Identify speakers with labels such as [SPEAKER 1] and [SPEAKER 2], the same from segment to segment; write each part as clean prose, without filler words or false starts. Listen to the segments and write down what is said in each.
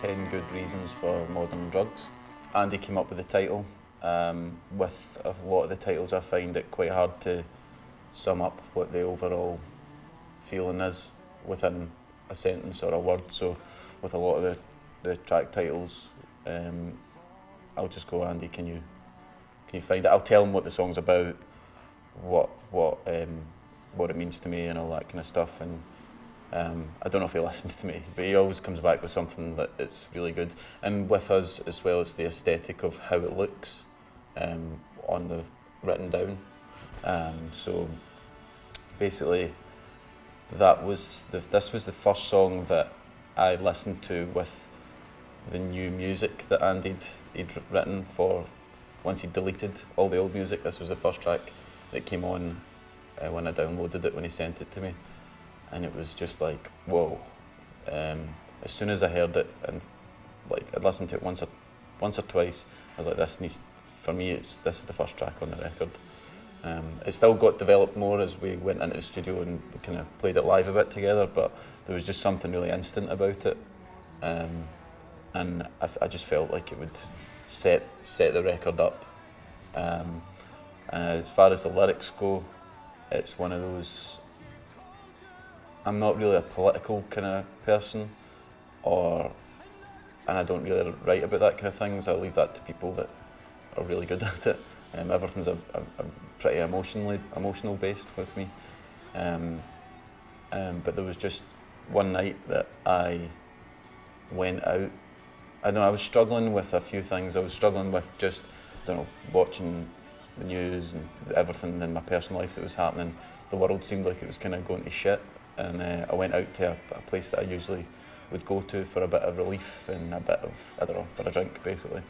[SPEAKER 1] 10 Good Reasons for Modern Drugs. Andy came up with the title. With a lot of the titles I find it quite hard to sum up what the overall feeling is within a sentence or a word, so with a lot of the track titles, I'll just go, Andy, can you find it? I'll tell him what the song's about, what it means to me and all that kind of stuff, and I don't know if he listens to me, but he always comes back with something that it's really good. And with us, as well as the aesthetic of how it looks on the written down. So basically, this was the first song that I listened to with the new music that he'd written for. Once he deleted all the old music, this was the first track that came on when I downloaded it, when he sent it to me. And it was just like, whoa. As soon as I heard it, and like I'd listened to it once or twice, I was like, this is the first track on the record. It still got developed more as we went into the studio and we kind of played it live a bit together, but there was just something really instant about it. And I just felt like it would set the record up. As far as the lyrics go, it's one of those, I'm not really a political kind of person, and I don't really write about that kind of things. I leave that to people that are really good at it. Everything's a pretty emotional based with me. But there was just one night that I went out. I know I was struggling with a few things. I was struggling with just, watching the news and everything in my personal life that was happening. The world seemed like it was kind of going to shit. And I went out to a place that I usually would go to for a bit of relief and a bit of, for a drink basically.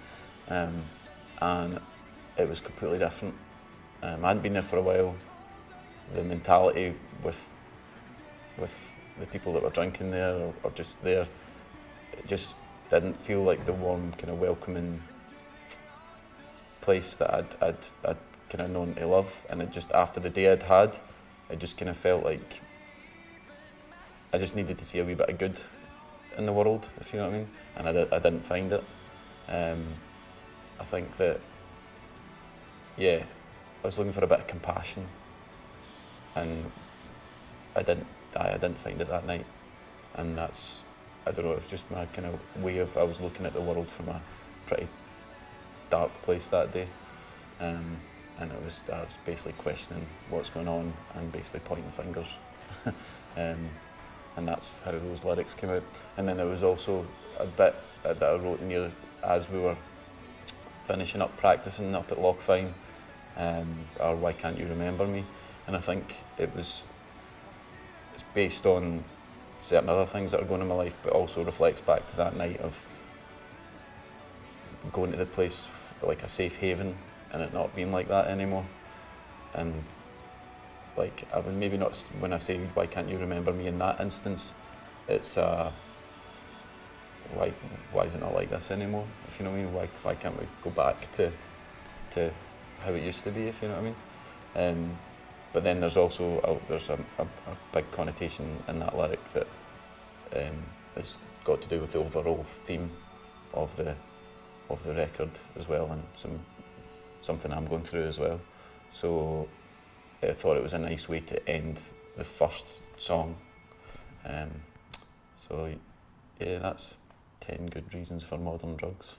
[SPEAKER 1] And it was completely different. I hadn't been there for a while. The mentality with the people that were drinking there or just there, it just didn't feel like the warm, kind of welcoming place that I'd kind of known to love. And it just, after the day I'd had, it just kind of felt like I just needed to see a wee bit of good in the world, if you know what I mean. And I didn't find it. I think that, I was looking for a bit of compassion, and I didn't find it that night. And that's, I don't know, it was just my kind of way of, I was looking at the world from a pretty dark place that day. And I was basically questioning what's going on and basically pointing fingers. And that's how those lyrics came out. And then there was also a bit that I wrote near as we were finishing up practicing up at Lochfine, or Why Can't You Remember Me? And I think it's based on certain other things that are going on in my life, but also reflects back to that night of going to the place like a safe haven and it not being like that anymore. And like, I would maybe not, when I say why can't you remember me in that instance, it's why is it not like this anymore, if you know what I mean? Why can't we go back to how it used to be, if you know what I mean? But then there's also a big connotation in that lyric that has got to do with the overall theme of the record as well, and something I'm going through as well. So I thought it was a nice way to end the first song. So yeah, that's 10 Good Reasons for Modern Drugs.